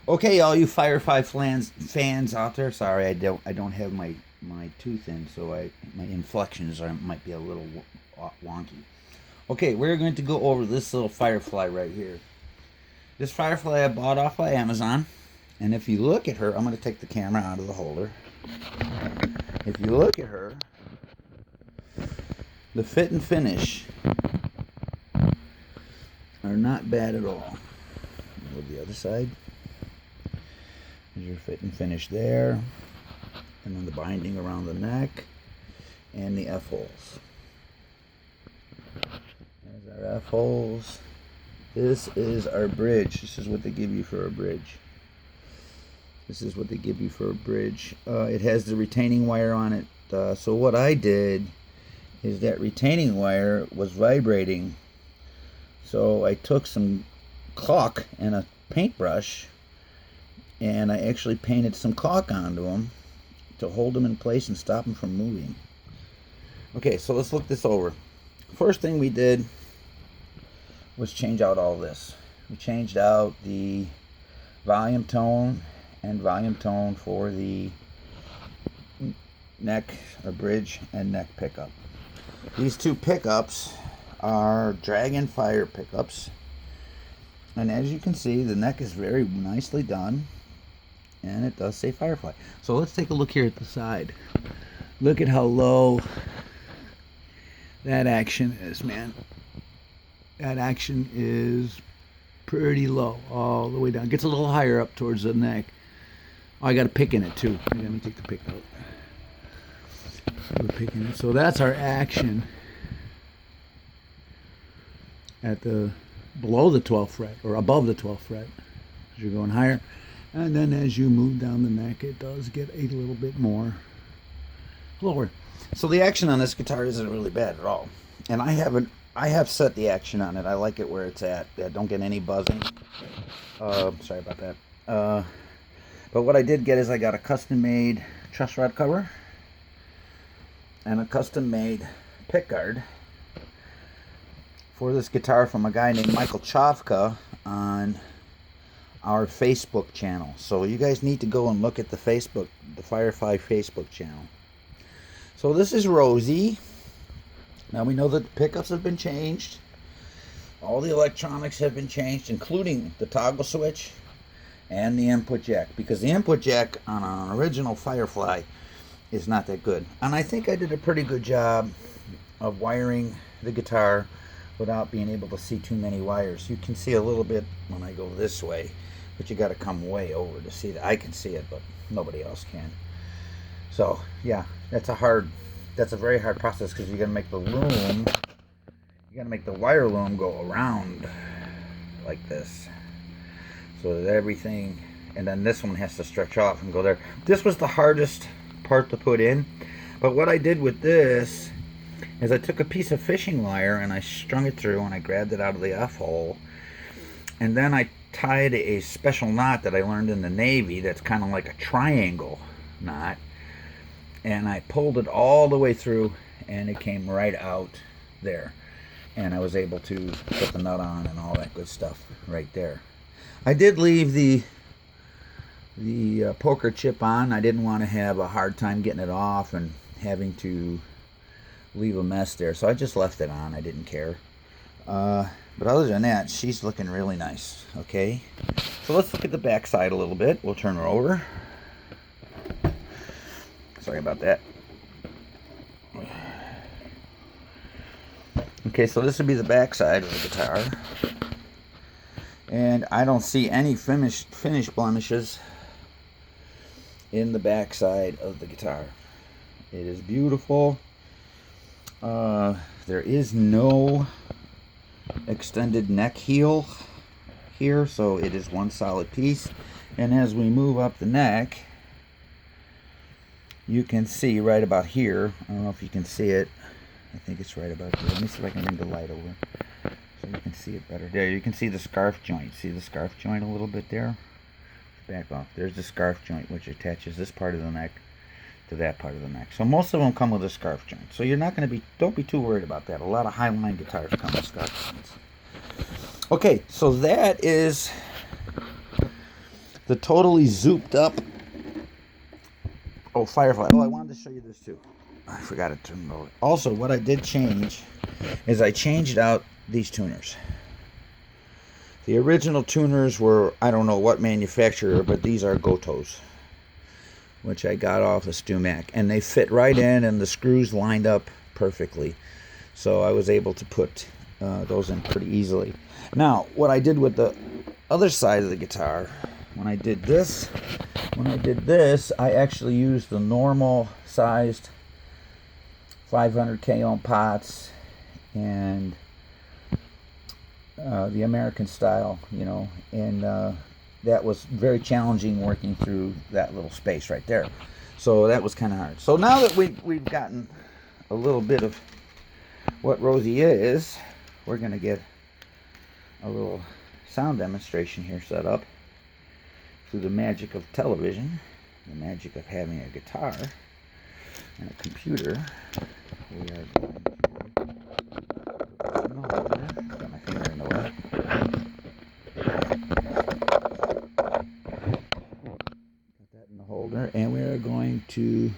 Okay, all you Firefly fans out there. Sorry, I don't have my tooth in, so my inflections might be a little wonky. Okay, we're going to go over this little Firefly right here. This Firefly I bought off of Amazon, and if you look at her, I'm going to take the camera out of the holder. If you look at her, the fit and finish are not bad at all. Go to the other side. There's your fit and finish there, and then the binding around the neck and the F-holes. There's our F-holes. This is our bridge. This is what they give you for a bridge. This is what they give you for a bridge. It has the retaining wire on it. So what I did is that retaining wire was vibrating. So I took some caulk and a paintbrush, and I actually painted some caulk onto them to hold them in place and stop them from moving. Okay, so let's look this over. First thing we did was change out all this. We changed out the volume tone and volume tone for the neck or bridge and neck pickup. These two pickups are Dragon Fire pickups, and as you can see, the neck is very nicely done, and it does say Firefly. So let's take a look here at the side. Look at how low that action is, man. That action is pretty low all the way down. It gets a little higher up towards the neck. Oh, I got a pick in it too. Let me take the pick out. We're picking it. So that's our action at the below the 12th fret or above the 12th fret as you're going higher, and then as you move down the neck, it does get a little bit more lower. So the action on this guitar isn't really bad at all, and I have set the action on it. I like it where it's at. I don't get any buzzing. Sorry about that. But what I did get is I got a custom made truss rod cover and a custom made pick guard for this guitar from a guy named Michael Chavka on our Facebook channel. So you guys need to go and look at the Firefly Facebook channel. So this is Rosie. Now we know that the pickups have been changed. All the electronics have been changed, including the toggle switch and the input jack, because the input jack on an original Firefly is not that good. And I think I did a pretty good job of wiring the guitar without being able to see too many wires. You can see a little bit when I go this way, but you got to come way over to see that. I can see it, but nobody else can. So yeah, that's a very hard process, because you're gonna make the loom, you gotta make the wire loom go around like this, so that everything, and then this one has to stretch off and go there. This was the hardest part to put in, but what I did with this is I took a piece of fishing wire and I strung it through, and I grabbed it out of the F-hole, and then I tied a special knot that I learned in the Navy that's kind of like a triangle knot, and I pulled it all the way through, and it came right out there, and I was able to put the nut on and all that good stuff right there. I did leave the poker chip on. I didn't want to have a hard time getting it off and having to leave a mess there, so I just left it on. I didn't care. But other than that, she's looking really nice. Okay, so let's look at the back side a little bit. We'll turn her over. Sorry about that. Okay, so this would be the back side of the guitar, and I don't see any finish blemishes in the back side of the guitar. It is beautiful. There is no extended neck heel here, so it is one solid piece. And as we move up the neck, you can see right about here, I don't know if you can see it, I think it's right about here. Let me see if I can bring the light over so you can see it better. There, you can see the scarf joint. See the scarf joint a little bit there? Back off. There's the scarf joint, which attaches this part of the neck to that part of the neck. So most of them come with a scarf joint. So you're not going to be, don't be too worried about that. A lot of high-line guitars come with scarf joints. Okay, so that is the totally zooped up. Oh, Firefly. Oh, I wanted to show you this too. I forgot to turn it over. Also, what I did change is I changed out these tuners. The original tuners were, I don't know what manufacturer, but these are Gotos, which I got off of StewMac, and they fit right in, and the screws lined up perfectly. So I was able to put those in pretty easily. Now, what I did with the other side of the guitar, when I did this, I actually used the normal sized 500k ohm pots and the American style, you know, and that was very challenging working through that little space right there. So that was kind of hard. So now that we've gotten a little bit of what Rosie is, we're going to get a little sound demonstration here set up through the magic of television, the magic of having a guitar and a computer. We are going to got my finger in the way. Put that in the holder, and we are going to